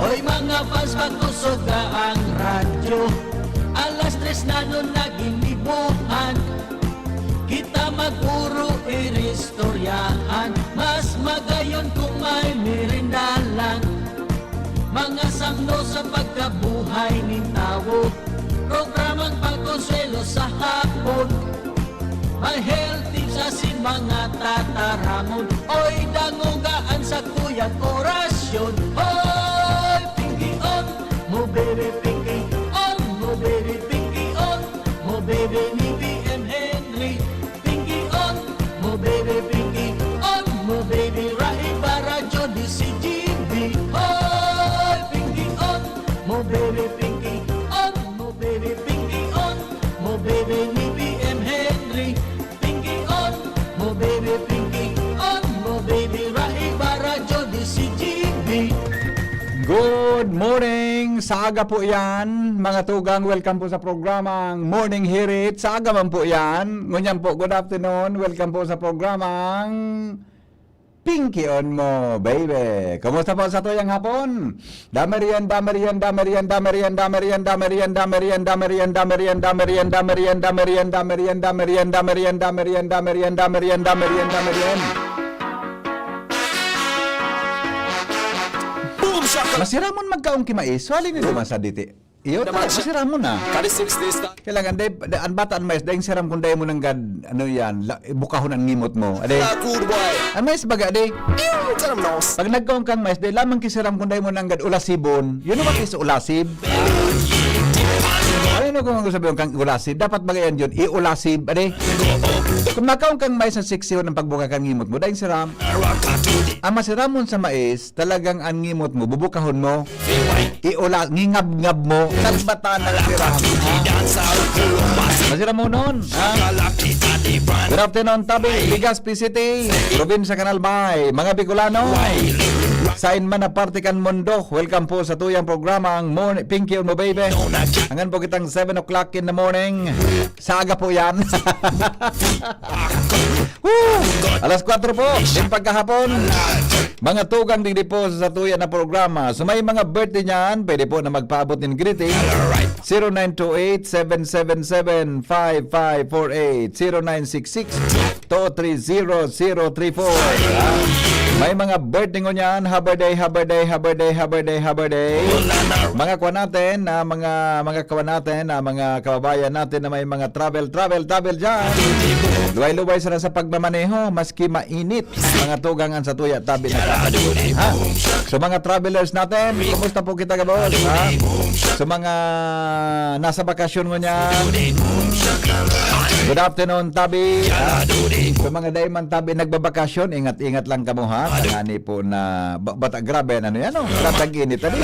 Hoy mga fans, magkusog na ang radyo. Alas 3 na nun naging libuhan. Kita magpuro iristoryahan. Mas magayon kung may merinda lang. Mga samno sa pagkabuhay ng tao. Programang pagkonselo sa hapon. May health tips asin mga tataramon. Oy, dangugaan sa kuyang orasyon. Oy, pinky on, mo baby pinky on, mo baby pinky on, mo baby ni BM Henry. Pinky on, mo baby pinky on, mo baby Raiba Radyo di si GB. Oy, pinky on, mo baby pinky on, mo baby pinky on, mo baby ni BM Henry. Pinky on, mo baby pinky on, mo baby Raiba Radyo di si GB. Good morning! Sa aga po yan, mga tugang. Welcome po sa programang Morning Hirit. Sa aga man po yan. Ngunyan po, good afternoon. Welcome po sa programang Pinky on mo, baby. Kumusta po sa tuyang hapon? Damarian, damarian, damarian, damarian, damarian, damarian, damarian, damarian, damarian, damarian, damarian, damarian, damarian, damarian, damarian, damarian, damarian, damarian, damarian, damarian. Masiramon magkaong kimais, wali nito masaditi. Iyo, masiramon na. Kailangan, ang bataan mais, dahil siram kung dahil mo nang ano yan, bukahon ang ngimot mo. Aday, ang mais baga, aday, pag nagkaong kang mais, dahil lamang kisiram kung dahil mo nang ulasibon, yun naman is ulasib. Ano kung gusto sabihin kang ulasib? Dapat bagayan yun, iulasib. Aday, kung makaong kang mais sa siksiyon ng pagbuka kang ngimot mo, dahil siram, ang masiramon sa mais, talagang ang ngimot mo, bubukahon mo, ngingab-ngab mo, nagbata ng siram. Masiramon nun. Good afternoon, Tabi, Legazpi City, Probinsya Canalbay, mga Bicolano, sain man na partikan mundo, welcome po sa tuyang programang Pinky on mo, baby. Hanggang po kitang 7 o'clock in the morning. Sa aga po yan. Alas 4 po, din pagkahapon. Mga tugang din po sa tuyan na programa. So may mga birthday niyan, pwede po na magpaabot ng greeting. 0928-777-5548 0966-230-034. May mga birthday ko niyan, haberday. Mga kawan natin, mga kawan natin, mga kababayan natin na may mga travel dyan. Luway-luway sila sa pagmamaneho, maski mainit. Mga tugangan sa tuya, tabi na tabi. So mga travelers natin, kumusta po kita kabos? So mga nasa bakasyon mo niyan, good afternoon, tabi. So mga dayman tabi nagbabakasyon, ingat-ingat lang kamo ha. Tangani po na bata grabe ano yan, no? Tag-init tadi.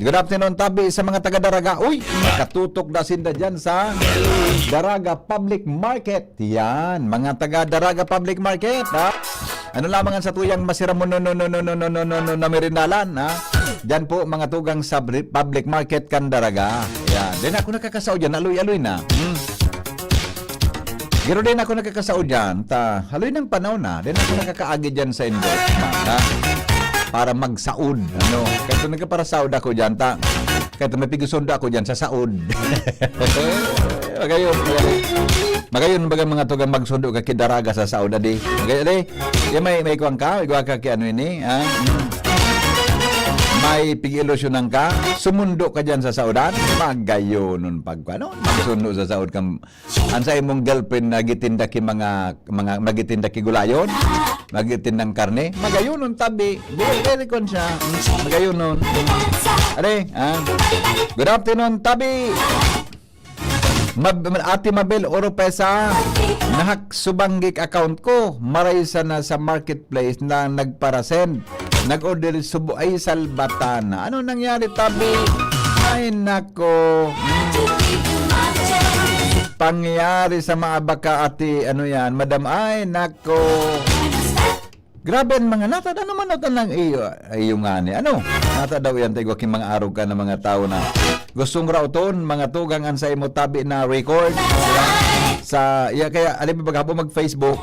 Good afternoon, tabi sa mga taga-Daraga. Uy, nakatutok na sinda dyan sa Daraga Public Market. Yan, mga taga-Daraga Public Market, ha? Ano lamang sa tuyang masiramon na merindalan, ha? Diyan po mga tugang sa Public Market kan Daraga. Yan, din ako nakakasao dyan, aloy-aloy na. Giro din ako nakakasao dyan, haloy ng panahon na, din ako nakakaagi dyan sa endorsement, ha? Para magsaud, ano? Kahit nagkaparasaud ako dyan, kahit may pigusod ako dyan sa saud. Magayon baga mga tugang magsundo ka kidaraga sa saud, adi. Magayon, adi. Yan may kuwang ka, iguwa ka kaya ano ini, ha? May pig-ilusyonan ka, sumundo ka dyan sa saudan, magayonon pagkano, magsundo sa saud kang ansay mong girlfriend nagitinda ki mga magitinda ki gulayon, magitindang karne, magayonon tabi, very kon siya, magayonon. Are, good afternoon tabi. Ate Mabel Oropesa, nahak-subanggik account ko, maraysa na sa marketplace na nagparasend. Nag-order subo ay salbatana. Ano nangyari, tabi? Ay nako. Pangyari sa mga baka ati, ano yan, madam, ay nako. Grabe ang mga nata, ano man natin ng iyo nga ni. Ano? Nata daw yan, tayo aking mga arog ka ng mga tao na gustong rauton, mga tugangan sa imo tabi na record. Sa, kaya, alam mo ba, mag-Facebook,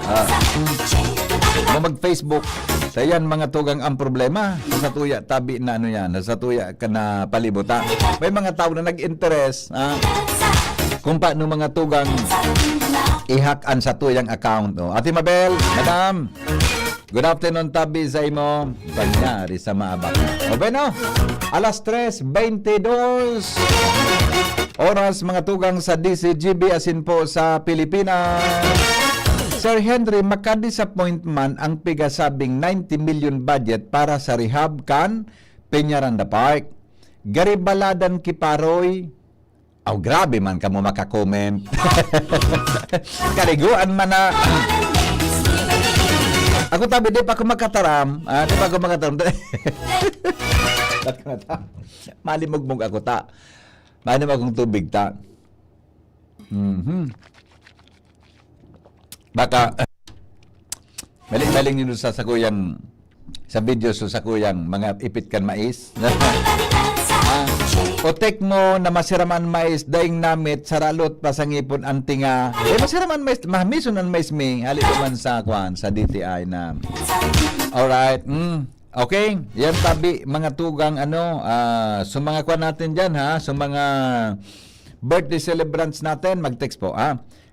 mag-Facebook, Sa yan mga tugang ang problema. Sa tuya tabi na ano yan, sa tuya ka na palibutan. May mga tao na nag-interest kung paano mga tugang i-hack-an sa tuyang account. Oh. Ate Mabel, Madam, good afternoon tabi sa imo. Panyari sa maabak. O bueno, alas 3:22 oras mga tugang sa DCGB asin po sa Pilipinas. Sir Henry, maka-disappoint man ang pigasabing 90 million budget para sa rehab kan Peñaranda Park. Garibaladan kiparoy. Oh, grabe man ka mo makakomment. Kaliguan man na. Ako tabi, di pa ako makataram. Di pa ako makataram. Malimugmog ako ta. Malimog akong tubig ta. Baka maling nyo sa sakuyang sa video sa sakuyang mga ipit kan mais. Otek mo na masiraman mais daing namit saralot pasangipon antinga. Masiraman mais mahmison ang mais mi halito man sa kwan sa DTI na. Alright. Okay, yan tabi mga tugang so mga kwan natin diyan so mga birthday celebrants natin mag-text po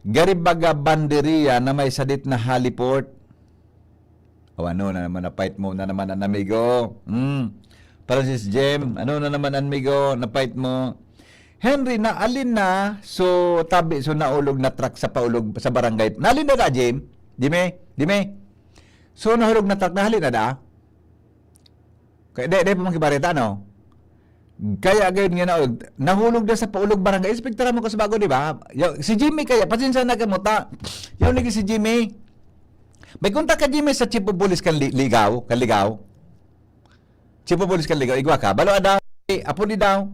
Garibaga Banderia na may sadit na haliport. Ano na naman na-fight mo na naman ang amigo. Francis Jem, ano na naman ang amigo, na-fight mo. Henry, naalin na, so tabi, so naulog na truck sa paulog sa barangay. Naalin na da, Jem? Dime? So nahulog na truck, nahalin na da? Kaya, di pa makibarita, no? Kaya agad nga nahulog na sa paulog barangay. Inspektara mo ko sa bago, di ba? Si Jimmy kaya, pasensya na kamuta. Yung naging si Jimmy. May kontak ka Jimmy sa Chief of Police Kaligaw. Chief of Police Kaligaw, igwa ka. Balo daw, apo di daw.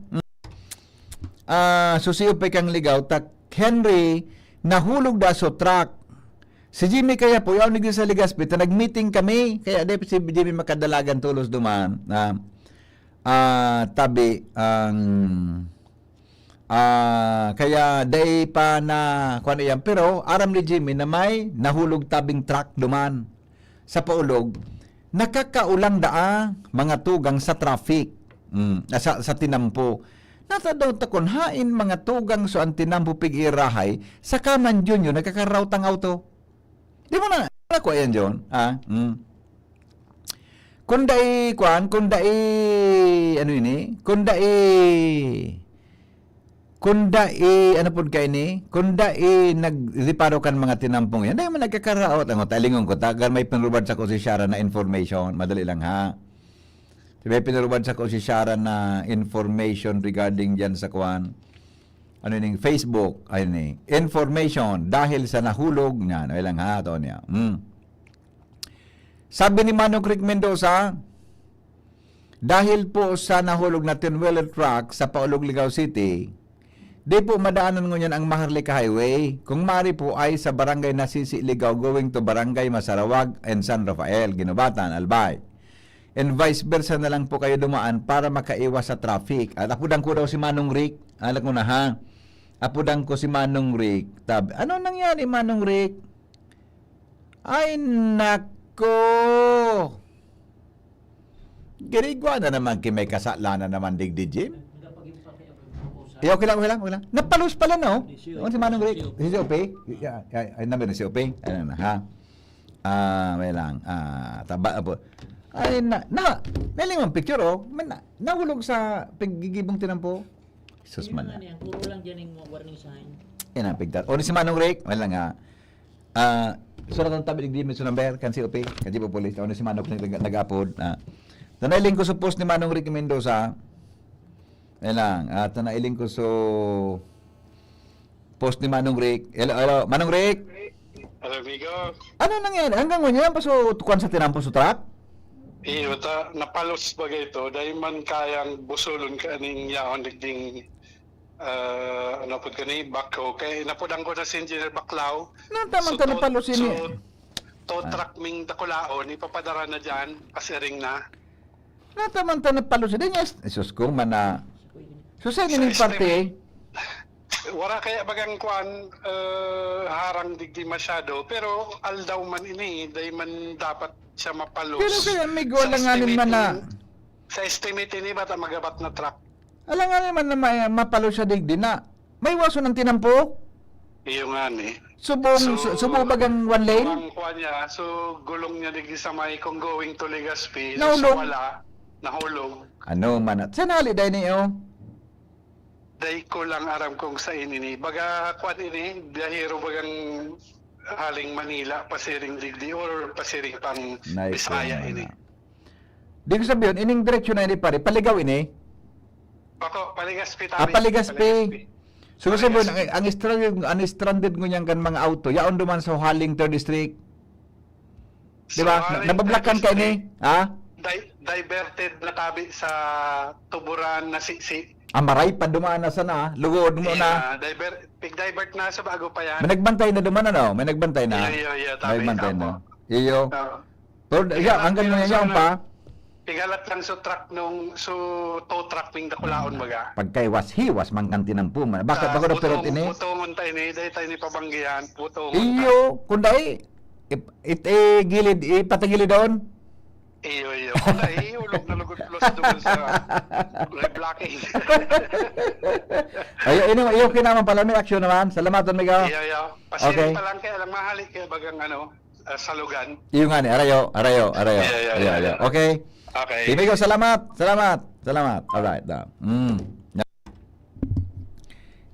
Susiyo pa kang ligaw, tak Henry, nahulog na sa truck. Si Jimmy kaya po, yung naging sa Ligaspi, nag-meeting kami. Kaya di si Jimmy makadalagan tulos duman. Tabi kaya day pa na kuan iyan pero aram ni Jimmy na may nahulog tabing truck duman sa paulog nakakaulang daa mga tugang sa traffic sa tinampo nata daw takon hain mga tugang so ang tinampo pig-irahay sa kaman junior nagkakaraw tang auto di mo na ko ayan John kundai ano pud kay ni kundai nagreparo kan mga tinampong yan dahil man nagkakaraot ang talingon ko tagal may pinrubad sa ko si Shara na information madali lang ha may pinrubad sa ko si Shara na information regarding diyan sa kwan Facebook information dahil sa nahulog nga no lang ha to niya Sabi ni Manong Rick Mendoza, dahil po sa nahulog na 10-wheeler truck sa Paulog, Ligaw City, di po madaanan ngunyan ang Maharlika Highway. Kung mari po ay sa barangay Nasisi, Ligaw, going to barangay Masarawag and San Rafael, Ginubatan, Albay. And vice versa na lang po kayo dumaan para makaiwas sa traffic. At apudang ko daw si Manong Rick. Alam mo na ha. Apudang ko si Manong Rick. Ano nangyari Manong Rick? Ay nako. Girigwa na naman may kasalanan naman digdi Jim. Okay lang. Napalos pala no? Ano si Manong Rick? Si Ope? Ay naman si Ope. Ano na ha? May lang. Taba po. Ay meling ang picture nahulog sa pagigibong tinampo. Sus man. Puro lang diyan yung warning sign. Yan ang pigtar. O si Manong Rick, wala nga. Surat ang tabi digdi sa number kan si OP, kan si Police. O si Manong nag-upload. Tanailing ko sa post ni Manong Rick Mendoza. Yan lang. Tanailing ko sa post ni Manong Rick. Hello, Manong Rick. Hello, amigo. Ano nangyari? Hanggang ngayon pa so tukuan sa tinampo sa truck? Napalos bagay ito. Dahil man kayang busulon ka ning yaon digding po kani bako kay napudang ko na si Engineer Baclao. Tamang ka napalusin ni. To truck ming takulaon ipapadara na diyan pasiring na. Tamang ka napalusin din yes. Sus ko man na. Susay ni parte. Wala kaya bagang kuan harang digdi masyado pero aldaw man ini dahil man dapat siya mapalos. Pero kaya may alanganin man na. Sa estimate ni bata magabat na truck. Alanganin man na mapalo siya digdi na. May waso ng tinampo? Iyo nga ni. Subong bagang one lane? Ang kuha niya, so gulong niya digdi sa may kung going to Legazpi. So Nahulog. wala, nahulog. Ano man at sana haliday niyo? Day ko lang aram kung sa ini. Baga kuha ini, biyahero bagang haling Manila, pasiring digdi or pasiring pang Bisaya ini. Di ko sabihin, ining direksyon na ini pare, paligaw ini? Bako, Paligaspi Paligaspi. So sabihin, ang stranded ko niyan kan mga auto, yaon duman sa haling 3rd District. Di ba? Nabablakan ka ini? Ha? Diverted na tabi sa tuburan na Amaray pa dumaan na sana, lugod mo na. Divert na sa bago pa yan. May nagbantay na duman ano? May nagbantay na. Iyo, May tabi nagbantay na na. po. Iyo. Pero hanggang ngayon yan pa. Pigalat lang sa truck nung tow truck wing dakulaon baga. Pagkay hiwas mangkanti ng puma. Bakit bago na perot ini? Putongon tayo ni, dahil tayo ni pabanggihan, putongon. Iyo, kunday. Gilid, ipatagilid doon. Iyo. Kunday, ulog na lugod plus doon sa reblocking. Iyo kinaman pala may aksyon naman. Salamaton Migo. Iyo. Okay. Pasirin pa lang kaya lang mahalik kaya bagang salugan. Iyo nga ni, arayo. Iya. Okay. Okay. Migo, salamat. Alright.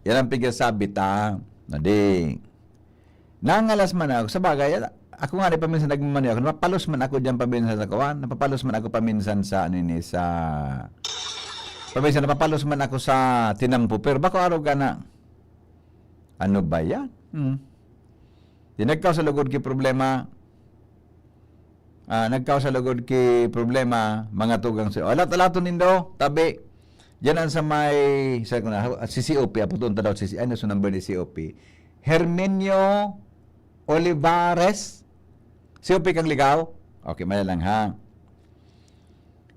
Yan ang pigasabi ta. Nadi. Nangalas man ako. Sa bagay, ako nga rin paminsan nagmamani ako. Napapalos man ako dyan paminsan sa kawan. Napapalos man ako paminsan sa napapalos man ako sa tinampo. Pero bako araw ka na. Ano ba yan? Nagkaw sa lugod ki problema. Nagkaw sa lugod ki problema. Mga tugang siya. Alat-alato nindo. Tabi. Diyan ang sa may si COP. Aputunta daw si ano sa number ni COP. Herminio Olivares. COP kang ligaw? Okay, maya lang ha.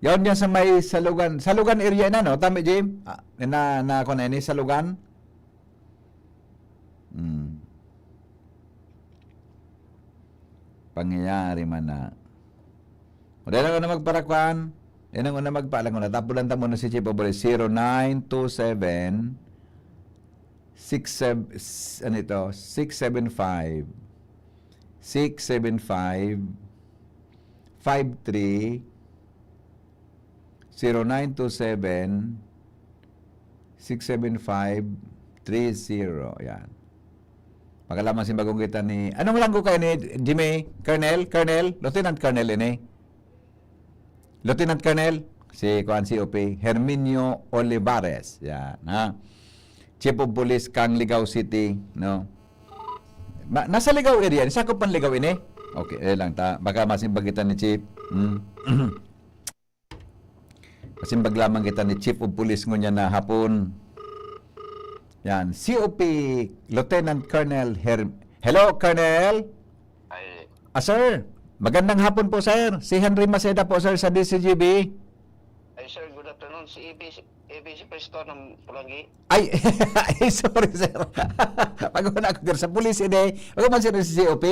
Yan yan sa may Salugan. Salugan area na, no? Tama, Jim? Ako na ini, Salugan? Pangyayari man na. O dahil ako na magparakwan. Yan ang una magpaalang ko na. Tapulan mo na si Chief Obole. 0927 675 53 0927 675 30. Yan. Pagkalaman si bagong kita ni... Anong langgo kayo ni Jimmy? Colonel? Lieutenant Colonel ini? Lieutenant Colonel? Si Kuan COP. Herminio Olivares. Yan. Ha? Chief of Police kang Ligao City. No? Nasa Ligao area. Sakop pan Ligao ini? Okay, lang ta. Baka masimbag kita ni Chief. Masimbag lamang kita ni Chief of Police ngunya na hapon. Yan, COP Lieutenant Colonel Hello, Colonel. Ay, Sir, magandang hapon po, sir. Si Henry Maceda po, sir, sa DCGB. Ay, sir, good afternoon. Si ABC Presto ng Pulangi. Ay, sorry, sir. Pag-una ako sa police, hindi. Ako man sir si COP.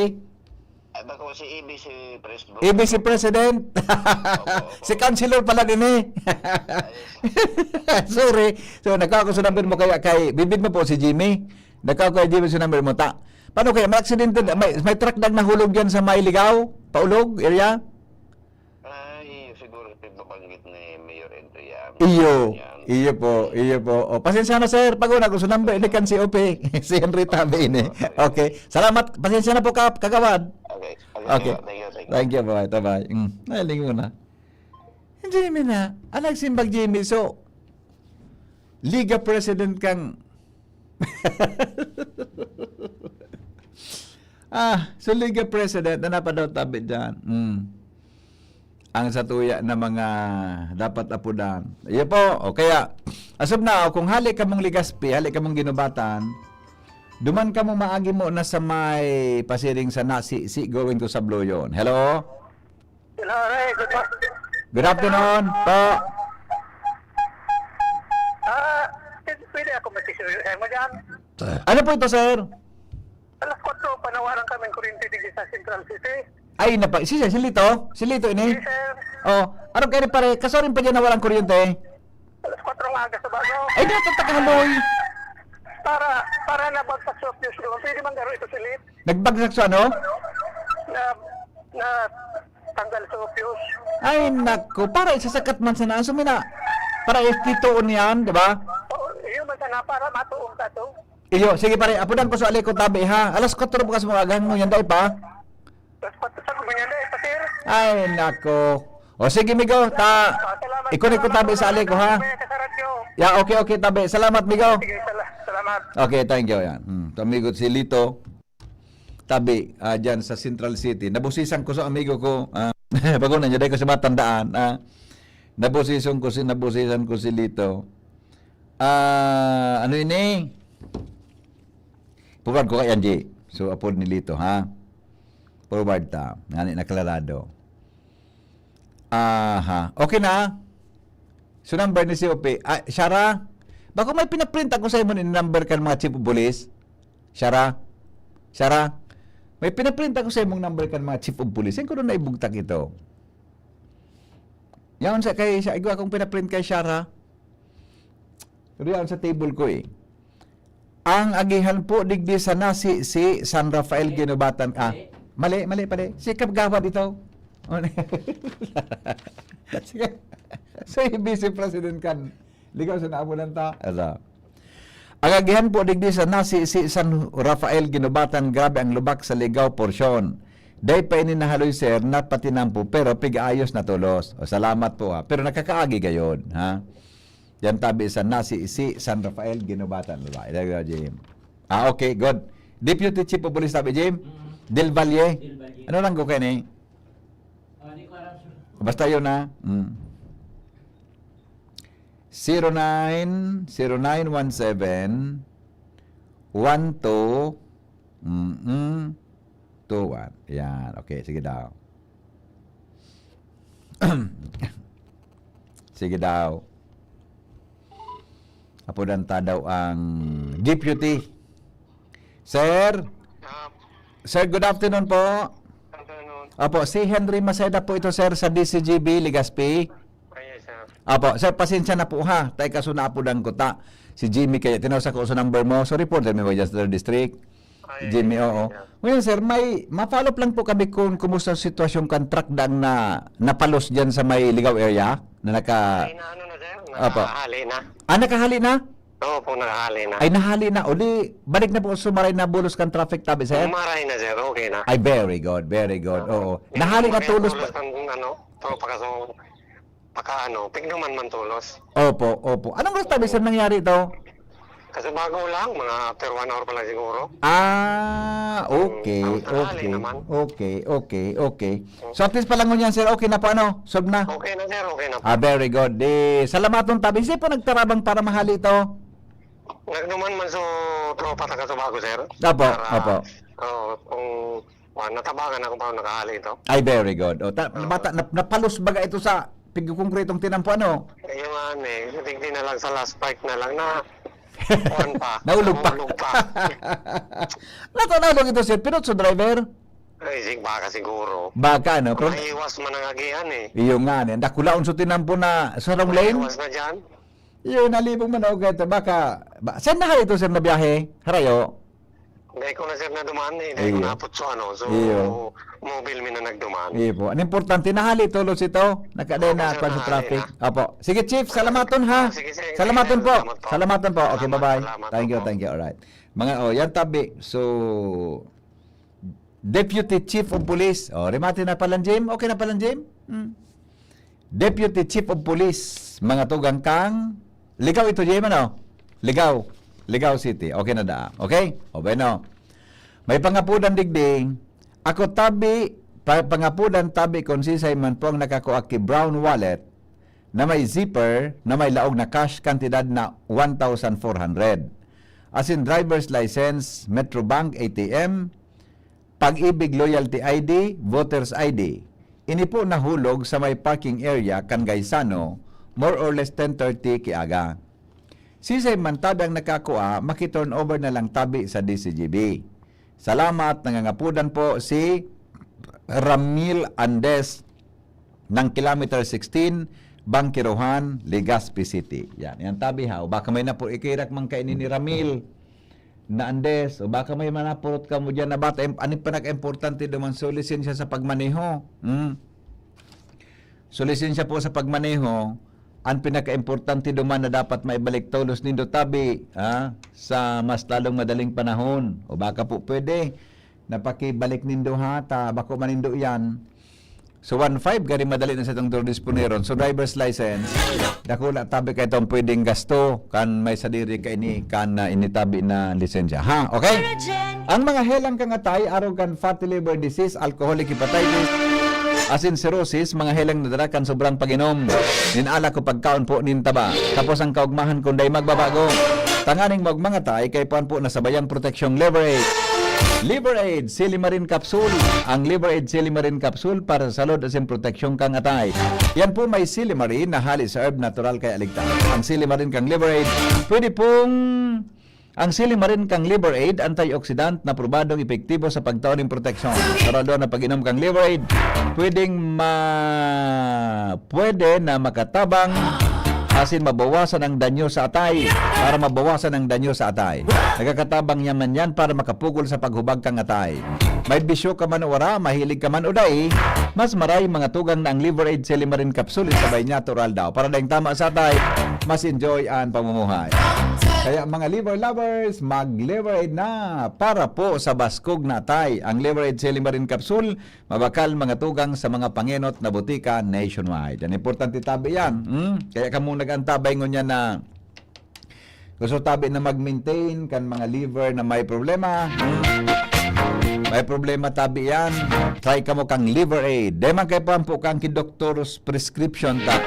Ay, baka si ABC Presto. ABC President. Si Councilor pala din eh. Sorry. So, nagkakasunambir mo kaya kay, bibid mo po si Jimmy. Nagkakasunambir sunambir mo ta. Paano kaya? May aksidente, may truck nahulog yan sa Mailigaw? Paulog area? Ay, siguro pinabanggit ni Mayor Adrian. Iyo po. O, pasensya na sir, pag-una ko sunambir, hindi kan si OP. Si Henry Tabi ini. Okay. Salamat. Pasensya na po kagawad. Okay. Thank you, bye. Naling mo na. Jimmy na. Anak simbag Jimmy. So, Liga President kang... so Liga President, na pa daw tabi dyan. Ang satuya na mga dapat apudan. Iyo po. O kaya, asab na, kung hali ka mong Ligaspi, hali ka mong ginubatan, duman ka mo maagi mo na sa may pasiring sa nasi going to Sabloyon. Hello? Hello, Ray. Good afternoon po. Pwede ako mag-isip mo dyan. Ano po ito, sir? Alas 4, panawaran kami kuryente dito sa Central City. Ay, si Lito ini. Yes, sir. Oh, ano kayo pare, kasorin pa dyan na walang kuryente. Alas 4 ng aga sa bago. Ay, natatakaloy. Para nabagsak sa fuse doon. Pwede man garo ito silip Nagbagsak sa ano? na tanggal sa fuse. Ay, nako, para isasakat man sa naan. Sumina, para istitoon yan, di ba? Iyo man sana para matuong ka to. Iyo, sige pare, apunan ko sa aliko tabi ha. Alas 4 bukas mga agahan mo, yan dahil pa. Alas 4 sa kumanyan na sir. Ay, nako. O sige, Migo, Salamat. ikunin ko tabi sa aliko ha. Kasarat nyo. Yeah, okay, tabi. Salamat, Migo. Sige, salamat. Okay, thank you. Yan. Amigo si Lito, tabi, dyan sa Central City. Nabusisan ko sa amigo ko, bago na niya, dahil ko sa matandaan, nabusisan ko si Lito. Ano ini? Pugad ko kay Angie. So, apod ni Lito, ha? Forward ta. Ngani naklarado. Okay na. So, number ni si OP. Shara, bako may pinaprint ako sa imo ni number kan mga chief of police. Shara, may pinaprint ako sa imong number kan mga chief of police. Yan ko doon naibugtak ito. Yan sa kay siya, igwa akong pinaprint kay Shara. Pero yan sa table ko eh. Ang agihan po digdi sa nasi si San Rafael Ginobatan. Mali. Si Kapgawad ito. Sige. So, Vice President kan. Ligaw sa naamulan ta. Ang agihan po digdi sa nasi si San Rafael Ginobatan. Grabe ang lubak sa ligaw porsyon. Day pa ini nahaloy sir na patinampo pero pig-ayos na tulos. O, salamat po ha. Pero nakakaagi gayon ha. Yan tabi sa nasi si San Rafael Ginobatan. Jim. Okay, good. Deputy Chief of Police tabi, Jim? Del Valle. Ano lang ko kayo ni? Hindi ko alam, sir. Basta yun na. 0917 12 21. Yan. Okay, sige daw. Sige daw. Apunan ta daw ang deputy. Sir, good afternoon po. Apo, si Henry Maceda po ito, sir, sa DCGB, Legazpi. Apo, sir, pasensya na po ha. Tay kaso na apunan ko ta. Si Jimmy, kaya tinawag ko sa number mo. So, reporter mo just the district. Jimmy, oo. Ngayon, sir, ma-follow up lang po kami kung kumusta ang sitwasyon contract dang na napalos dyan sa may Ligaw area na naka... Ay, na ano na sir? Apo. Nakahali na. Nakahali na? Oo po, nakahali na. Ay, nahali na. O di, balik na po sumaray na bulos kang traffic tabi, sir? Umaray na sir, okay na. Ay, very good. Oo. Nahali na tulos pa. Pignuman man tulos. Opo. Anong oras tabi, sir, nangyari ito? Kasi bago lang, mga after 1 hour pa lang siguro. Okay. Tanghali naman. Okay. So, at least palangon yan, sir. Okay na po, ano? Solve na? Okay na sir, okay na. Very good. Salamatong tabi. Sir po nagtarabang para mahali ito. Nagnuman man so tropa taga sa bago sir. Opo. Kung natabangan ako pa nakahali ito. Ay, very good. Napalos baga ito sa pigkongkretong tinampo, ano? Yung hindi na lang sa last spike na lang na on pa. Nahulog pa. Nahulog ito, sir. Pinotso driver? Racing baka siguro. Baka, no? Maiwas man ang agihan Iyo nga, nakulaon sa tinampo na sa wrong lane. Maiwas na dyan. Iyo, nalibong man ako ito. Saan na ito, sir, na biyahe? Harayo? Hindi ko na sir na dumaan Hindi ko napot so Iyo. Mobile mi na nagdumaan. Iyo po. Ang importante, nahali tulos ito. Nakadaya na sir, sa nahali traffic. na. Opo. Sige, Chief. Salamaton, ha? Sige. Salamaton po. Salamat po. Okay, bye-bye. Salamat Thank po. you. Alright. Yan tabi. So, Deputy Chief of Police. Remate na palang, Jim? Okay na palang, Jim? Deputy Chief of Police. Mga tugang kang... Ligaw ito, Jim, ano? Ligaw City. Okay na da. Okay? Bueno. May pangapudan digding. Ako tabi, pangapudan tabi kung sisay man po ang nakakuaki brown wallet na may zipper na may laog na cash kantidad na 1,400. As in driver's license, Metrobank ATM, Pag-ibig Loyalty ID, Voters ID. Ini po nahulog sa may parking area kan Gaisano, more or less 10:30 kiaga. Sisay man tabang nakakuha, maki-turn over na lang tabi sa DCGB. Salamat, nangangapudan po si Ramil Andes ng kilometer 16, Bangkirohan, Legazpi City. Yan tabi ha. O baka may ikirak man kainin ni Ramil na Andes, o baka may manapurot ka mo dyan na bata. Ano pa nag-importante naman? So, lisensya sa pagmaneho. So, lisensya po sa pagmaneho. Ang pinaka-importante naman na dapat maibalik tolos nindo tabi sa mas lalong madaling panahon. O baka po pwede napakibalik nindo ha, bako manindo yan. So 1.5 gari madali na sa itong door disponeron. So driver's license, dakula tabi kay itong pwedeng gasto kan may sadiri kay ni kan initabi na lisensya. Ha, okay? Ang mga helang kangatay, arrogant fatty liver disease, alcoholic hepatitis, asin cirrhosis, mga helang nadala kan sobrang pag-inom. Ninala ko pagkaon po nintaba. Tapos ang kaugmahan kunday magbabago. Tanganing magmangatay kay puan po nasabayang proteksyong liver aid. Liver Aid Silimarin Capsule. Ang Liver Aid Silimarin Capsule para sa salud asin proteksyong kang atay. Yan po may Silimarin na halis sa herb natural kay aligtas. Ang Silimarin kang Liver Aid, pwede pong ang Silimarin kang Liver Aid, antioxidant na probadong epektibo sa pagtaon ng proteksyon. Sarado na pag-inom kang Liver Aid, pwede na makatabang asin mabawasan ang danyo sa atay. Para mabawasan ang danyo sa atay, nagkakatabang yaman yan para makapugol sa paghubag kang atay. May bisyo ka man ora, mahilig ka man uday, mas maray mga tugang na ang Liver Aid Silimarin Capsule sabay natural daw. Para dahing tama sa atay, mas enjoy ang pamumuhay. Kaya mga liver lovers, mag-Liver Aid na para po sa baskog na atay. Ang Liver Aid Silimarin Capsule, mabakal mga tugang sa mga pangenot na butika nationwide. Yan, importante tabi yan. Kaya kamo nag-antabay ngunya na gusto tabi na mag-maintain kan mga liver na may problema. May problema tabi yan. Try ka mo kang Liver Aid. Deman kay po kang kidoktor's prescription ta.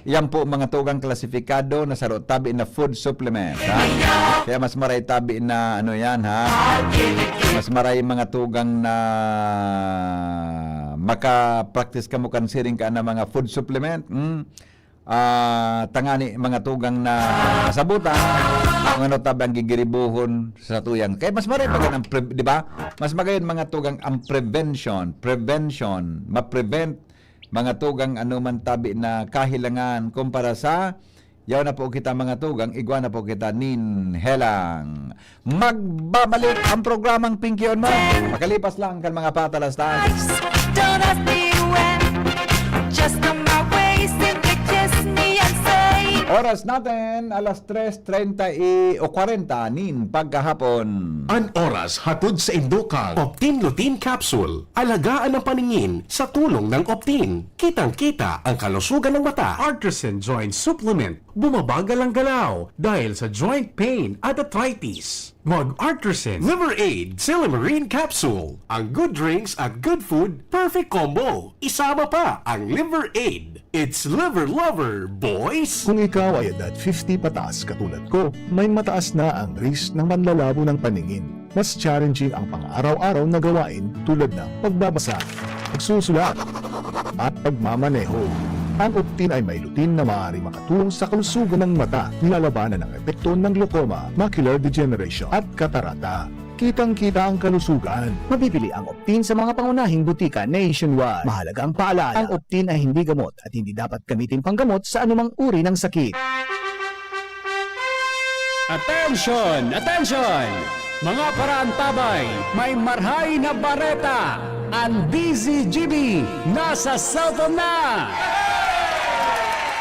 Yan po mga tugang klasifikado na sarot tabi na food supplement. Ha? Kaya mas maray tabi na ano yan ha. Mas maray mga tugang na maka-practice ka mo kansiring ka na mga food supplement. Tangani mga tugang na sabutan mga notabang gigiribuhon sa tuyan. Kaya mas maray pag ang di ba? Mas magayon mga tugang ang prevention, ma-prevent mga tugang anuman tabi na kahilangan kumpara sa yaw na po kita mga tugang, igwa na po kita nin helang. Magbabalik ang programang Pinky on Mo. Makalipas lang kan mga patalastas. Don't ask me when, just on my way, simply kiss me and say. Oras natin, alas 3:30 o 40 nin pagkahapon. An oras hatod sa Indokang Optin Lutein Capsule. Alagaan ang paningin sa tulong ng Optin. Kitang-kita ang kalusugan ng mata. Artisan Joint Supplement. Bumabagal ang galaw dahil sa joint pain at arthritis. Mag-Artisan Liver Aid Silimarin Capsule. Ang good drinks at good food, perfect combo. Isama pa ang Liver Aid. It's liver lover, boys! Kung ikaw ay edad 50 pataas katulad ko, may mataas na ang risk ng manlalabo ng paningin. Mas challenging ang pang-araw-araw na gawain tulad ng pagbabasa, pagsusulat, at pagmamaneho. Ang Optin ay may lutein na maaari makatulong sa kalusugan ng mata, nilalabanan ang epekto ng glaucoma, macular degeneration at katarata. Kitang-kita ang kalusugan. Mabibili ang Optin sa mga pangunahing butika nationwide. Mahalaga ang paalala, ang Optin ay hindi gamot at hindi dapat gamitin panggamot sa anumang uri ng sakit. Attention! Attention! Mga paraantabay, may marhay na bareta. Ang DZGB nasa cellphone na!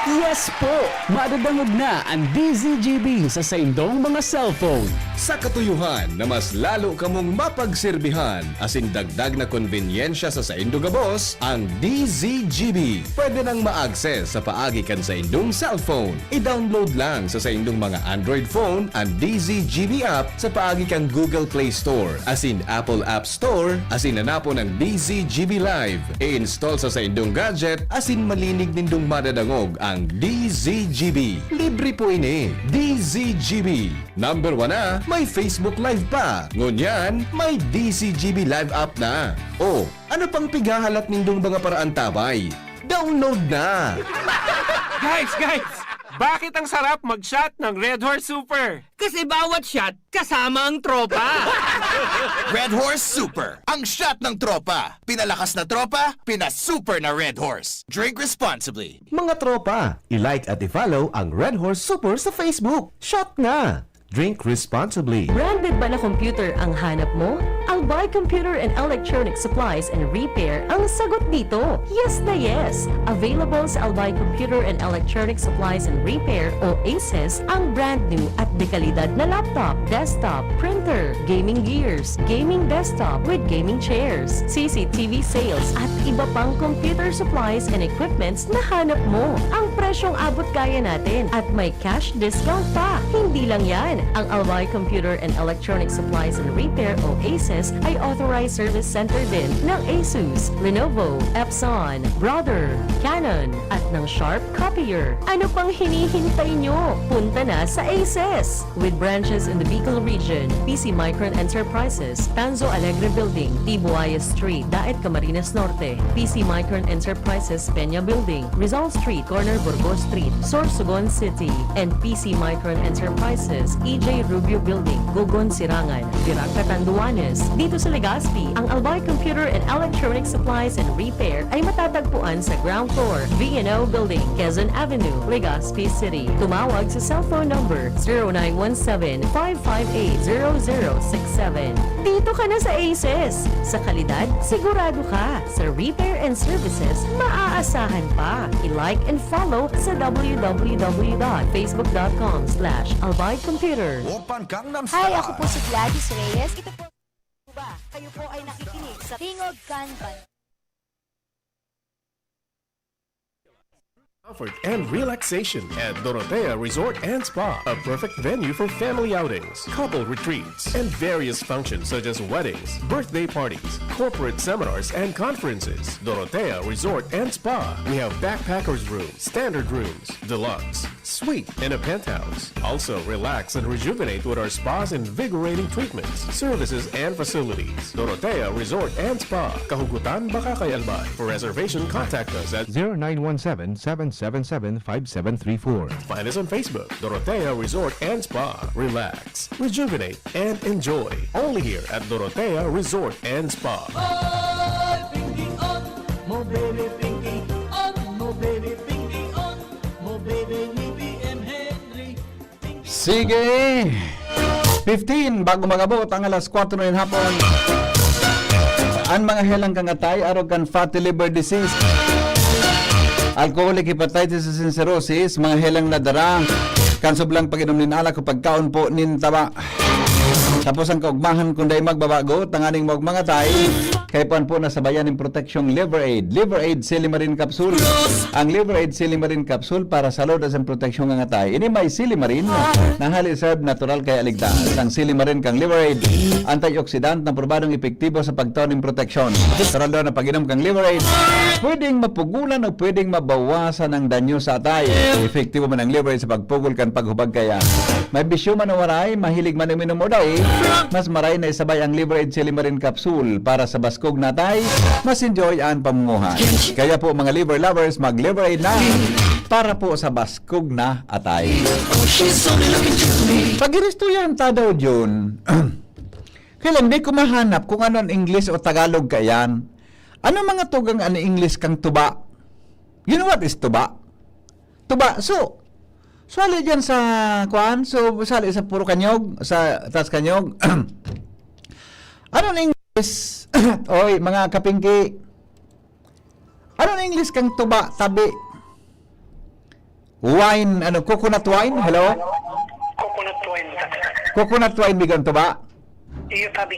Yes po! Madadangog na ang DZGB sa saindong mga cellphone. Sa katuyuhan na mas lalo kamong mapagserbihan asin dagdag na konbenyensya sa saindong gabos, ang DZGB. Pwede nang ma-access sa paagi kan sa indong cellphone. I-download lang sa saindong mga Android phone ang DZGB app sa paagi kan Google Play Store, asin Apple App Store, asin nanapon ang DZGB Live. I-install sa saindong gadget, asin malinig nindong madadangog ang DZGB. Libre po ini. DZGB. Number 1 na, may Facebook Live pa. Ngunyan, may DZGB Live app na. O, ano pang pigahalat nindong mga paraan tabay? Download na! Guys! Bakit ang sarap mag-shot ng Red Horse Super? Kasi bawat shot, kasama ang tropa. Red Horse Super, ang shot ng tropa. Pinalakas na tropa, pinasuper na Red Horse. Drink responsibly. Mga tropa, i-like at i-follow ang Red Horse Super sa Facebook. Shot na! Drink responsibly. Branded ba na computer ang hanap mo? Albay Computer and Electronic Supplies and Repair ang sagot dito. Yes na yes! Available sa Albay Computer and Electronic Supplies and Repair o ACES ang brand new at dekalidad na laptop, desktop, printer, gaming gears, gaming desktop with gaming chairs, CCTV sales at iba pang computer supplies and equipments na hanap mo. Ang presyong abot kaya natin at may cash discount pa. Hindi lang yan. Ang Albay Computer and Electronic Supplies and Repair o ACES ay authorized service center din ng ASUS, Lenovo, Epson, Brother, Canon at ng Sharp Copier. Ano pang hinihintay nyo? Punta na sa ACES! With branches in the Bicol region, PC Micron Enterprises, Tanzo Alegre Building, Tibuaya Street, Daet Camarines Norte, PC Micron Enterprises, Peña Building, Rizal Street, Corner Burgos Street, Sorsogon City, and PC Micron Enterprises, EJ Rubio Building, Gogon Sirangan, Virac Catanduanes. Dito sa Legazpi, ang Albay Computer and Electronic Supplies and Repair ay matatagpuan sa ground floor, V&O Building, Quezon Avenue, Legazpi City. Tumawag sa cellphone number 0917-558-0067. Dito ka na sa ACES. Sa kalidad, sigurado ka. Sa repair and services, maaasahan pa. I-like and follow sa www.facebook.com/albaycomputer. Hi, ako po si Gladys Reyes. Ito po ba? Kayo po ay nakikinig sa Tingog Kanban. Comfort and relaxation at Dorotea Resort and Spa, a perfect venue for family outings, couple retreats, and various functions such as weddings, birthday parties, corporate seminars, and conferences. Dorotea Resort and Spa. We have backpackers rooms, standard rooms, deluxe, suite, and a penthouse. Also, relax and rejuvenate with our spa's invigorating treatments, services, and facilities. Dorotea Resort and Spa. Kahugutan, Bakakay, Albay. For reservation, contact us at 0917-777-5734. Find us on Facebook, Dorotea Resort and Spa. Relax, rejuvenate, and enjoy. Only here at Dorotea Resort and Spa. Oy, Pinky on, mo baby Pinky on, mo baby Pinky on, mo baby ni BM Henry. Sige! 15 bago magabot ang alas 4 ng hapon. Ang mga helang kangatay, arog kan fatty liver disease, alcoholic hepatitis and cirrhosis, mga helang nadara, kan sublang pag-inom nin alak o pagkaon po nin taba. Tapos ang kaugmahan kung day magbabago, tanganing mga tay, kay puan po na sabayan ng proteksyong Liver Aid. Liver Aid Silimarin Capsule. Ang Liver Aid Silimarin Capsule para sa load ang proteksyong nga tay. Ini may Silimarin na highly served natural kaya ligtas. Ang Silimarin kang Liver Aid, antioxidant na probadong epektibo sa pagtuon ng proteksyon. Natural daw na pag-inom kang Liver Aid, pwedeng mapugulan o pwedeng mabawasan ang danyo sa atay. Epektibo man ang Liver Aid sa pagpugol kan paghubag kaya. May bisyo man o waray, mahilig man uminom o day, mas maray na isabay ang Liver Aid Silimarin Capsule para sa baskog natay, mas enjoy ang pamunguhan. Kaya po mga liver lovers, mag-Liver Aid na para po sa baskog na atay. Pag-iristuyan ta daw yun, kailan di ko mahanap kung ano ang English o Tagalog kayan. Ano mga tugang ano English kang tuba? You know what is tuba? Tuba, so sali dyan sa kuan, so sali sa puro kanyog, sa tas kanyog. Ano ang English? Oy, mga kapingki. Ano ang English kang tuba, tabi? Wine, ano, coconut wine? Hello? Coconut wine. Coconut wine bigang tuba? Iyo tabi.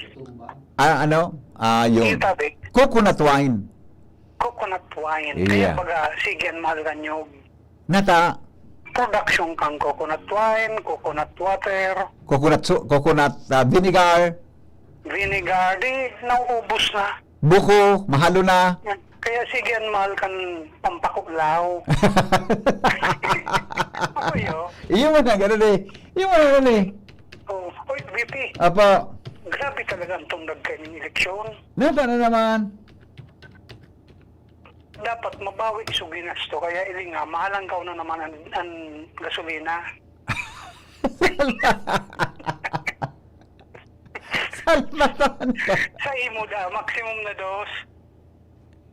Ano? Yun. Iyo tabi. Coconut wine. Coconut wine. Yeah. Kaya baga, sigyan mahal ganyo. Nata, Production kang coconut wine, coconut water, coconut vinegar, vinegar, di nauubos na. buko, mahalo na. Yan. Kaya sigyan mahal kan pampakuklaw. Ako yo. Iyo mo na, ganun eh. Iyo mo na, ganun eh. Oh, oy, VP. Apo, Grabe talaga ang tungdag kayo ng eleksyon. nata na naman. dapat mabawi iso ginasto kaya ili nga mahalang ka na naman ang gasolina. Salmatan ka. Sa imo da maximum na dos.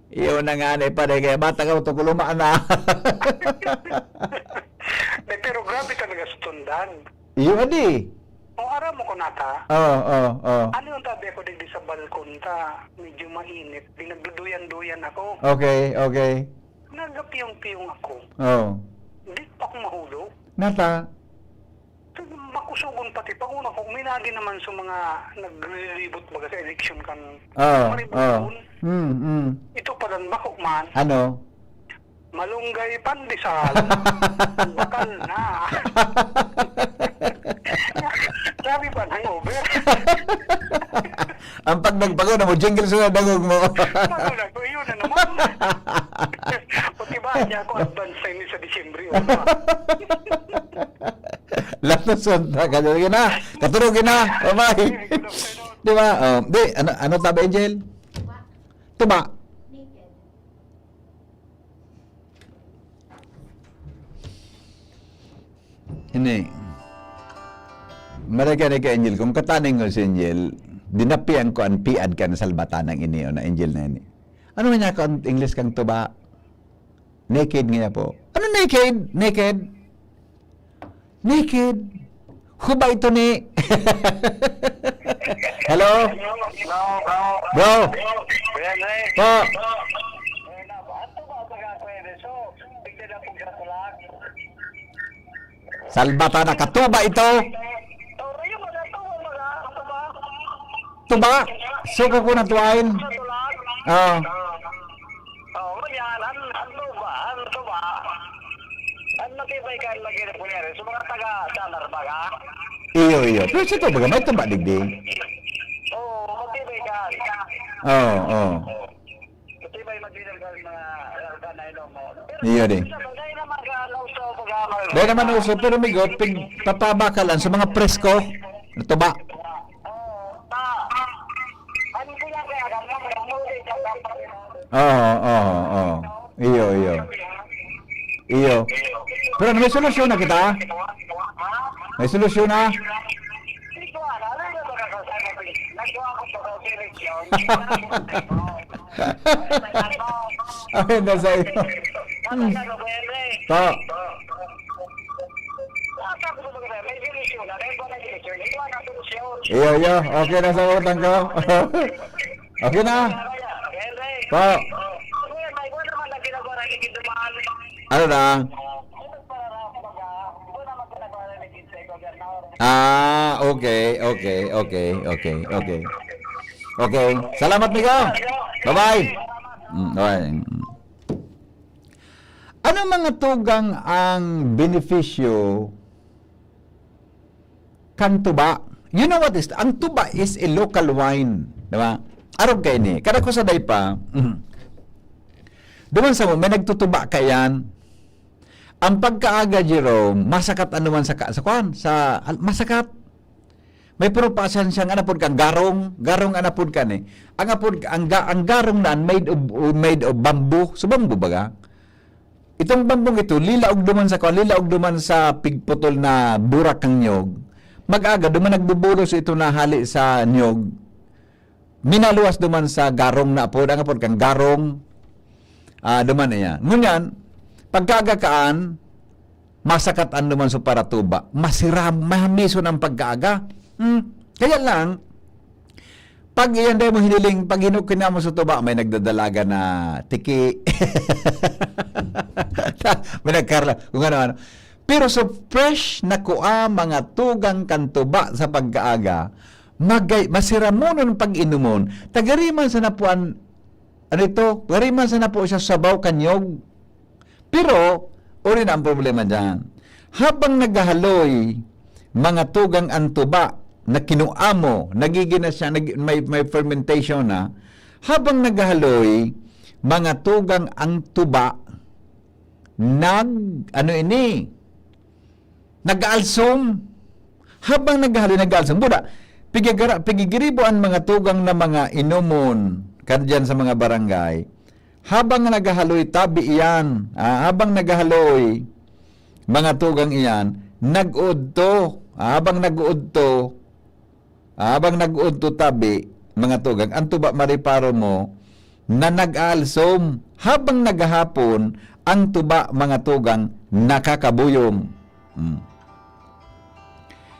Iyo na nga na pa kaya bata ka ito kulumaan na. Pero grabe talaga sa tundan. Iyo adi. O aram mo ko nata. Oo. Ano yung tabi ko digdi sa balkon ta? Medyo mainit. Di nagduduyan-duyan ako. Okay. Nagapiyong-piyong ako. Oo. Hindi pa ako mahulog. Nata. Makusugon pati. Panguna ko, minagi naman sa mga nagre-reboot baga sa election kan. Oo. Maribon. Ito pa lang bakok man. Ano? Malunggay pandesal. Bakal na. Sabi pa, hangover. Ang pag nagpago na mo, jingle sa dagog mo. Yun na naman. O diba, niya ako advance time sa Disyembre. Lahat sunta ka. Katurugin na. Bye-bye. Di ba? Ano taba, Angel? Tuba. Ini. Maragyan ka, Angel. Kung kataning ko si Angel, dinapian ko ang piad ka na salbatan ng ini o na Angel na ini. Ano nga ka ang English kang tuba? Naked nga po. Ano naked? Naked? Huba ito ni? Hello? Bro? Po? Salbata na katuba ito? Tuba? Suka ko na tuwain. Oo. Iyo. Pero sa ito, baga may tuba digdi. Oo. Iyo din. Dahil naman uso, pero migot, papabakalan sa mga presko. Tuba. Oo. Iyo. Pero may solusyon na kita. May solusyon na. Ay, nasa iyo. Pa. Iyo. Okay na sa utang ko. Okay na. Pa. Ano na? Okay. Okay. Salamat, Miko. Bye-bye. Bye. Ano mga tugang ang benepisyo kan tuba? You know what is? Ang tuba is a local wine. Diba? Arog kayo ni. Kada ko sa daypa, duman sa mo, may nagtutuba ka yan. Ang pagkaaga, Jerome, masakat anuman sa masakat. May propasan siyang anapod kang garong anapod ka ni. Ang garong naan made of bamboo. So bamboo baga? Itong bambong ito, lilaog duman sa pigputol na burak ng nyog. Mag-aga, duman nagbubulos ito na hali sa nyog. Minaluwas duman sa garong na apod. Ang apod kang garong. Duman niya. Ngunyan, pagkagakaan, masakatan duman sa paratuba. Mahamiso ng pagkaaga. Kaya lang, pag iyan mo hiniling, pag hinukina mo sa tuba, may nagdadalaga na tiki. May nagkarla. Kung ano. Pero so fresh na kuha mga tugang kantuba sa pagkaaga, masiramonon pag-inumon, tagariman sa napuan, tagariman sa napuan siya sabaw kanyog. Pero, uri na ang problema dyan. Habang naghahaloy, mga tugang antuba, na kinuamo, nagiging na siya, may fermentation na, habang naghahaloy, mga tugang ang tuba, nag-alsom. Habang naghahaloy, nag-alsom. Buda, pigigiribo ang mga tugang na mga inumon, kandiyan sa mga barangay, habang nagahaloy tabi iyan, habang nagahaloy mga tugang iyan, nag-udto. Habang nag-udto tabi, mga tugang, ang tuba mariparo mo, na nag-aalsom. Habang naghahapon, ang tuba, mga tugang, nakakabuyong.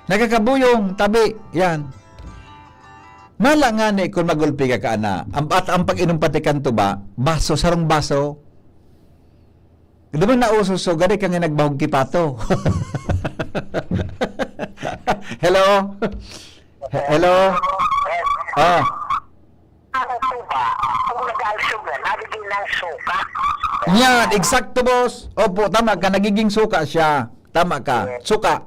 Nakakabuyong, tabi, yan. Mala nga ni kung magulpi ka ka na, at ang pag-inom patikan tuba, baso, sarong baso. Diba na uso, gari ka nga nagbahog kipato. Hello? Hello? Ah. Ano po ba? Kung nag-alsog na, nabigyan ng suka. Yan, eksakto boss. Opo, tama ka, nagiging suka siya. Tama ka, suka.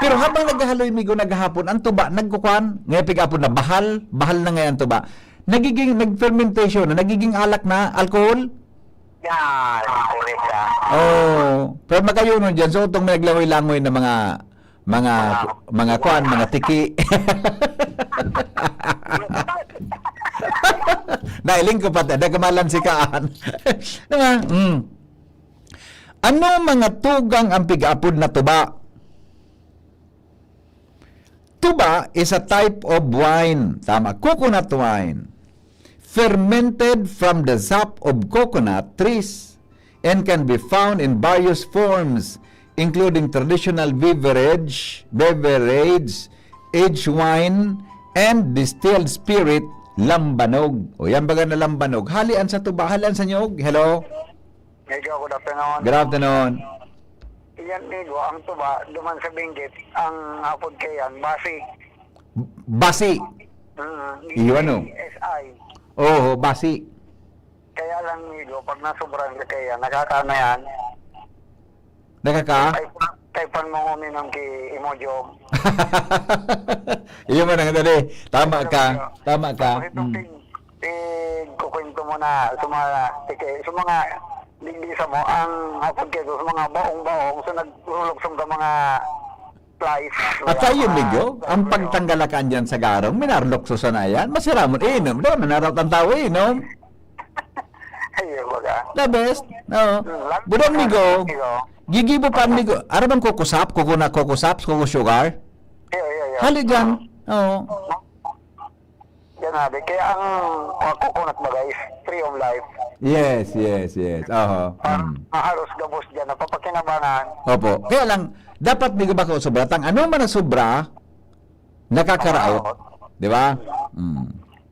Pero habang naghahaloy migo naghahapon, ang tuba, nagkukuhan, ngayon pigapon na, bahal na ngayon tuba. Nagiging, nag-fermentation na, nagiging alak na, alcohol. Yan, correct ka. Oh, pero magayunon dyan, so itong may naglangoy-langoy na mga kuan, mga tiki. Nailing ko pati, nagamalan si Kaan. Ano mga tugang ang pig-apod na tuba? Tuba is a type of wine, tama, coconut wine, fermented from the sap of coconut trees and can be found in various forms, including traditional beverage, aged wine, and distilled spirit, lambanog. O yan baga na lambanog. Halian sa tuba, halian sa nyog. Hello? Medyo good afternoon. Good afternoon. Yan, Migo, ang tuba, duman sa Benguet, ang hapon kayan, basi. Basi. Iyon, no? SI. Oo, basi. Kaya lang, Migo, pag nasobrang ka kaya, nakakana yan. Nakaka? Kay pan mo uminom ki Imojog. Iyon man ang dali. Tama ka. Tama ka. Kukwento mo na sa mga lingisa mo, ang hapon kayo, sa mga baong-baong, so nagluluksong ka mga flies. At sa iyo, Migo, ang pagtanggalakan dyan sa garong, minarlokso sa na yan, masiramon inom. Doon, manaraw ang tao inom. Ayun, baga. The best. No. Budong, Migo, gigibo pa, Migo. Ano bang kukusap? Kukusap? Kukusugar? Yeah. Hali dyan. Oo. Yan nabi. Kaya ang coconut baga is tree of life. Yes. Oho. Halos gabos dyan, napapakinabangan. Opo. Kaya lang, dapat Migo ba ko sobra? Ano man ang sobra, nakakaraot. Di ba?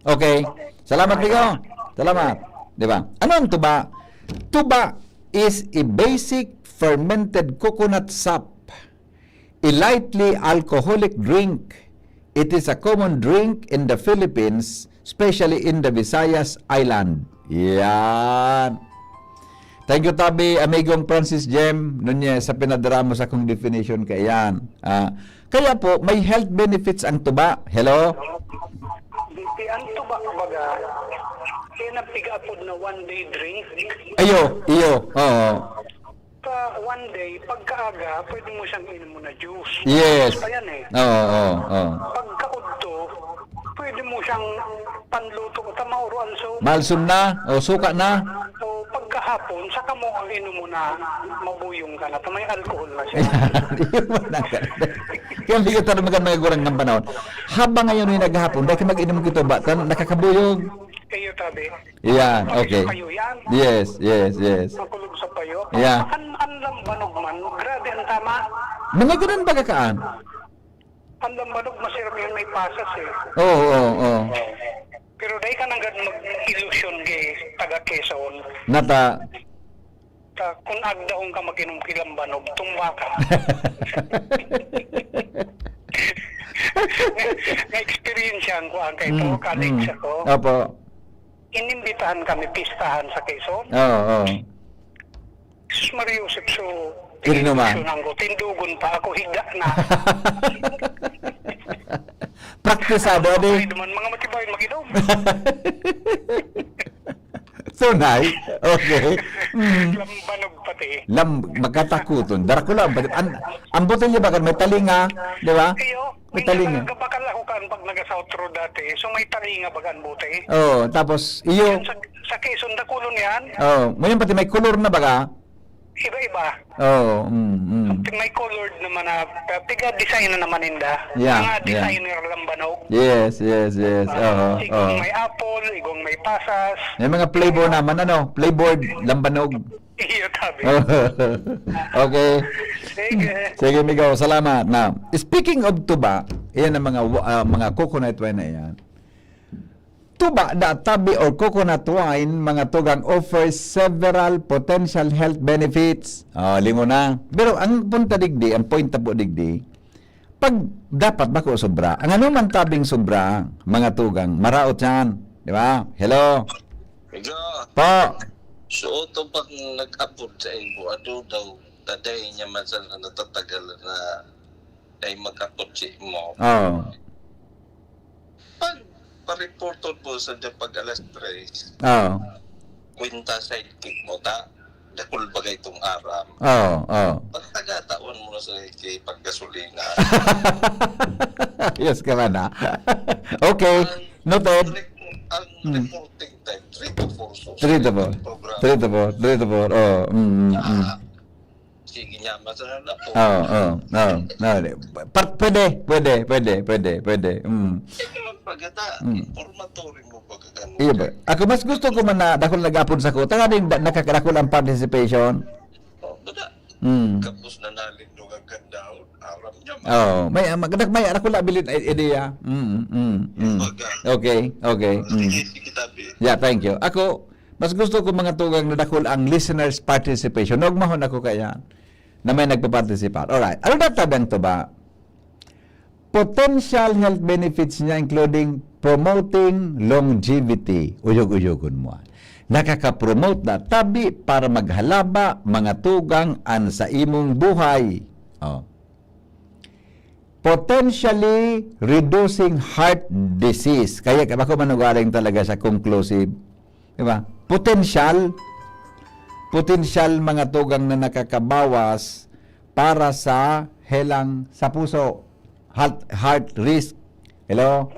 Okay. Salamat, Migo. Salamat. Di ba? Ano ang tuba? Tuba is a basic fermented coconut sap, a lightly alcoholic drink. It is a common drink in the Philippines, especially in the Visayas Island. Yan. Thank you, Tabi, amigong Francis Jem, Nunez, sa pinadara mo sa kong definition kayan. Kaya po, may health benefits ang tuba. Hello? Di ang tuba baga, kaya napiga-apod na one-day drink. Iyo. Oo. Sa one day, pagkaaga, pwede mo siyang inom mo na juice. Yes. Ayan eh. Oo. Pagkaudto, pwede mo siyang panluto o tamauruan. So, Malsum na? O suka na? so pagkahapon, saka mo ang inom mo na mabuyong ka na. May alcohol na siya. Kaya hindi ko talaga mga gurang ng panahon. Habang ngayon yung naghahapon, dahil mag-inom kito ba? Nakakabuyog. Kayo tabi. Yan, okay. Payo yan. Yes. Makulog sa payo. Yeah. Ang lambanog man, grabe ang tama. Mga ganun ba kakaan? Ang lambanog, masirap yun, may pasas eh. Oo. Pero dahil ka nang mag-illusion kay taga Quezon, Nata. kung agdaong ka mag-inom kilambanog, tumba ka. Na-experience yan ko ang kayo, colleagues ako. Opo. Inimbitahan kami, pistahan sa Quezon. Oo. Jesus Maria Joseph, so, Kiri naman. tindugon pa ako, higa na. Praktisado, Ay, di? duman, mga matibayin mag-inom. Tunay? Okay. Lambanog pati dati. Magkatakuton. Dracula. Ang botelya ba may talinga, di ba? Iyo, May talinga. Bakal ako kan pag nag-South Road dati. So may talinga bagan buti. Oh, tapos iyo. Sa Quezon da kulon yan. Oh, ngayon pati may color na baga. Iba-iba. Oh, May colored naman na tiga design na naman inda. Yeah, Mga designer lambanog. Yes. Igong may apple, igong may pasas. May mga flavor naman, Flavoured lambanog. Iyo tabi. Okay. Sige. Sige, Migo, salamat. Now, speaking of tuba, yan ang mga coconut wine na yan. Tuba na tabi or coconut wine, mga tugang offers several potential health benefits. Limo na. Pero ang punta digdi, ang point po digdi, pag dapat bako sobra, ang anuman tabing sobra, mga tugang, maraot yan. Di ba? Hello? Migo, Po. so ito pag nag-upload sa Ibo, ano daw, taday niya man sa natatagal na ay mag-upload si mo. Oh. Pag pa-reported mo sa dyan pag alas 3, Oh. kwenta sidekick mo ta, dakul bagay itong aram. Oh. Pag taga-taon mo na sa paggasolina. Yes ka man, Okay. Noted. Ang reporting time, 3 to 4 so. 3 to 4. Oh. Sige niya, masana na po. Pwede. Pagkata, informatory mo pagkakano. Iya ba? Ako mas gusto ko man na dako nag-apon sa ko. Tanga din nakakarakol ang participation. Bada, kapos na nalindog ang gandahon, aram niya. May arakol abilit idea. Okay. Sige, tabi. Yeah, thank you. Ako, mas gusto ko mga tugang na dakol ang listeners participation. Nagmahon ako kaya na may nagpa-participate. Alright. Ano natabang to ba? Potential health benefits niya including promoting longevity. Uyog-uyogon mo. Nakaka-promote na tabi para maghalaba mga tugang an sa imong buhay. Potentially reducing heart disease. Kaya ako manugaling talaga sa conclusive. Diba? Potential mga tugang na nakakabawas para sa helang sa puso. Heart risk. Hello?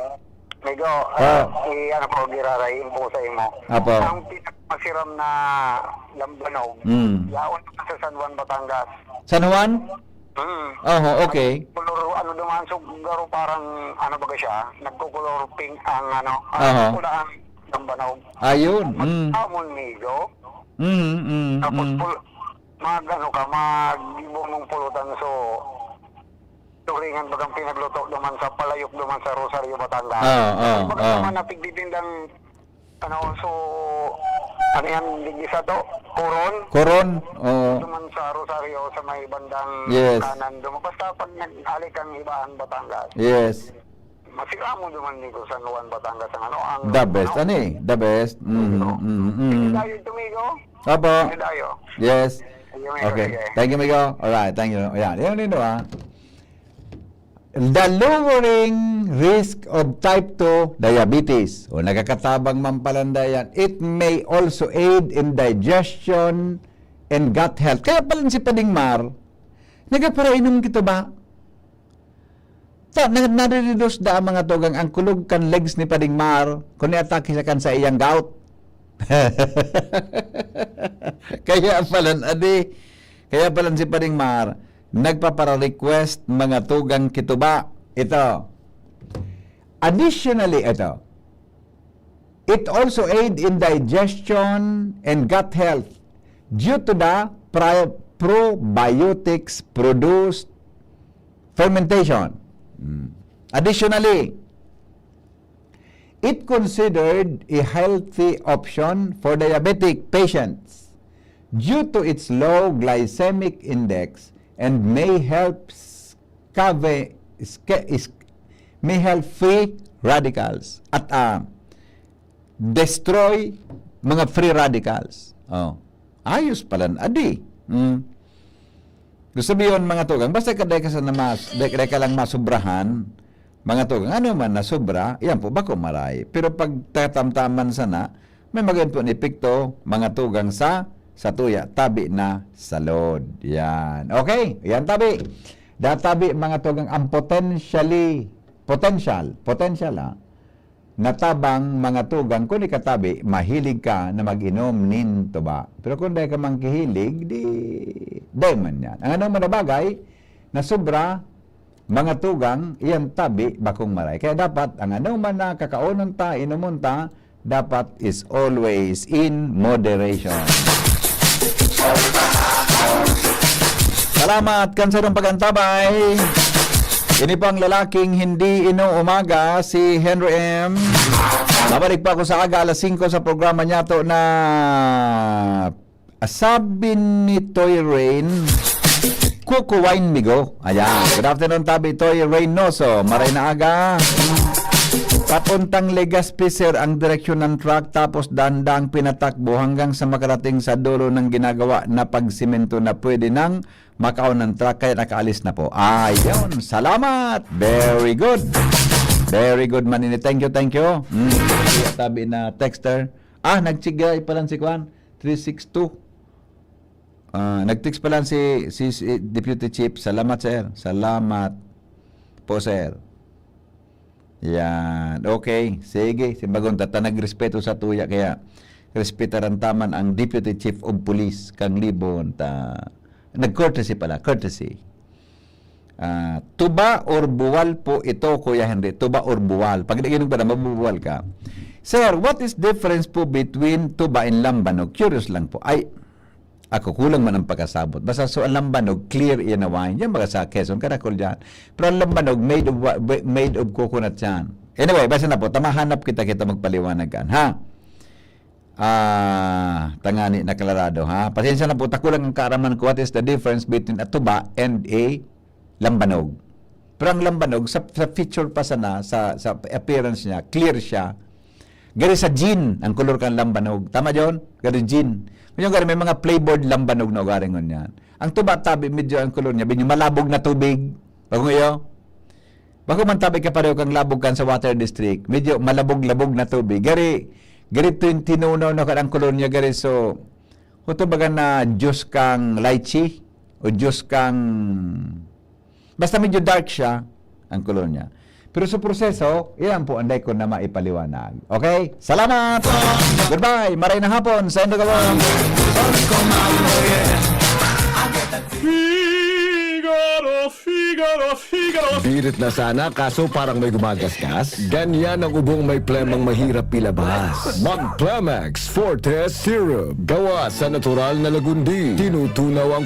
Migo, Oh. ano ko girarayin po sa imo. Apo. Ang pinakamasiram na lambanog, yaon pa sa San Juan, Batangas. San Juan? Okay. Kuloro, ano dumaan, so garo parang, ano baga siya, nagkukuloro pink ang pula ang lambanog. Ayun. Amon, Migo. Tapos, mag-ibong mong pulutan, so, turingan bagang pinagluto duman sa palayok duman sa Rosario, Batangas. Bagang naman napigditindang so ano yan, digisa to? Koron? Duman sa Rosario sa may bandang kanan duman. Basta pag nag-alik ang ibaan Batangas. Yes. Masira mo duman dito sa Nuan, Batangas ang ang The best, The best. Dayo tumigo? Apo. Dayo. Yes. Okay. Thank you, Migo. Alright, thank you. Ayan, yun The lowering risk of type 2 diabetes. Nakakatabang mampalanda yan. It may also aid in digestion and gut health. Kaya pala si Padingmar, nagaparainom kito ba? Nare-reduce da ang mga tugang ang kulog kan legs ni Padingmar kung ni-atake sa kan sa iyang gout. Kaya pala si Padingmar, nagpapara-request mga tugang kituba. Ito. Additionally, it also aid in digestion and gut health due to the probiotics produced fermentation. Additionally, it considered a healthy option for diabetic patients due to its low glycemic index and may help free radicals at destroy mga free radicals. Ayos pala adi. Gusto sabihin mga tugang, basta kaday ka lang masubrahan, mga tugang, ano man na sobra, yan po, bako maray. Pero pag tatamtaman sana, may magandang epekto, mga tugang sa sa tuya, tabi na salod. Yan. Okay? Yan tabi. Databi mga tugang ang potential natabang mga tugang kung ikatabi, mahilig ka na mag-inom nin tuba. Pero kung dahil ka mangkihilig, di man yan. Ang anong mga bagay na sobra, mga tugang, iyan tabi, bakong maray. Kaya dapat, ang anong man na kakaunon ta, inumun ta, dapat is always in moderation. Salamat, kansa ng pagantabay. Ini pang lalaking hindi umaga, si Henry M. Babalik pa ako sa aga, alas 5 sa programa niya to na sabi ni Toy Rain, kukuwain migo. Ayan, good afternoon tabi Toy Reynoso, maray na aga. Papuntang Legazpi sir ang direksyon ng truck tapos dandang pinatakbo hanggang sa makarating sa dulo ng ginagawa na pagsimento na pwede nang makaon ng truck kaya nakaalis na po. Ayun, salamat. Very good. Very good manini. Thank you, thank you. Tabi na texter. Nagsigay pa lang si Kwan. 362. Nag-text pa lang si Deputy Chief. Salamat sir. Salamat po sir. Yan. Okay. Sige. Simbagon tata nagrespeto sa tuya kaya respetaran taman ang Deputy Chief of Police kang libon ta nag-courtesy pala, courtesy. Tuba or buwal po ito, Kuya Henry. Tuba or buwal. Pag naginom ka na, mabubuwal ka. Sir, what is difference po between tuba and lambanog? Curious lang po. Ako kulang man ang pagkasabot. Basta so ang lambanog, clear in a wine. Yan baga sa Quezon, karakol dyan. Pero ang lambanog, made of coconut yan. Anyway, basta na po, tamahanap kita magpaliwanagan, ha? Tangani na klarado, ha? Pasensya na po, takulang ang kaaraman ko what is the difference between a tuba and a lambanog. Pero ang lambanog, sa feature pa sana, sa appearance niya, clear siya. Gari sa gin, ang color kan lambanog. Tama yun? Gari gin. May mga playboard lambanog na ugaring yan. Ang tuba tabi, medyo ang color niya, malabog na tubig. Bago ngayon, bako man tabi ka pareho kang labog kan sa water district, medyo malabog-labog na tubig. Gari tinunaw na ang kolor niya gari so ito baga na juice kang lychee o juice kang basta medyo dark siya ang kolor niya. Pero sa proseso, iyan po anday ko na maipaliwanag. Okay? Salamat! Goodbye! Maray na hapon sa Indo Gabon! Birit na sana kaso parang may gumagasgas. Ganyan ang ubong may plemang mahirap ilabas. Mag Plemex Forte Syrup. Gawa sa natural na lagundi. Tinutunaw ang